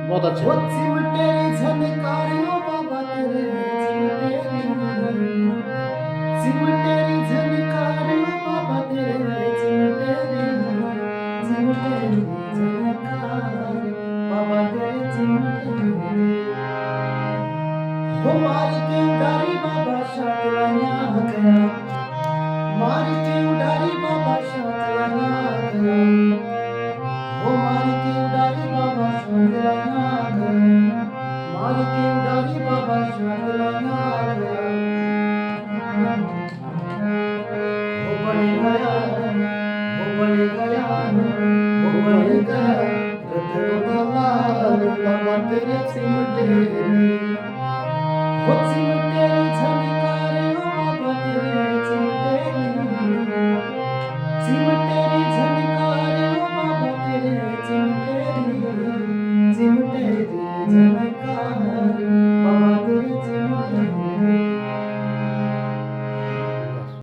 बहुत अच्छे। वो चिमटेरी झनकारियों बाबा तेरे चिमटेरी झनकारियों बाबा तेरे चिमटेरी झनकार बाबा तेरे चिमटेरी हो मार के उडारी बाबा शाकलाया गया मार के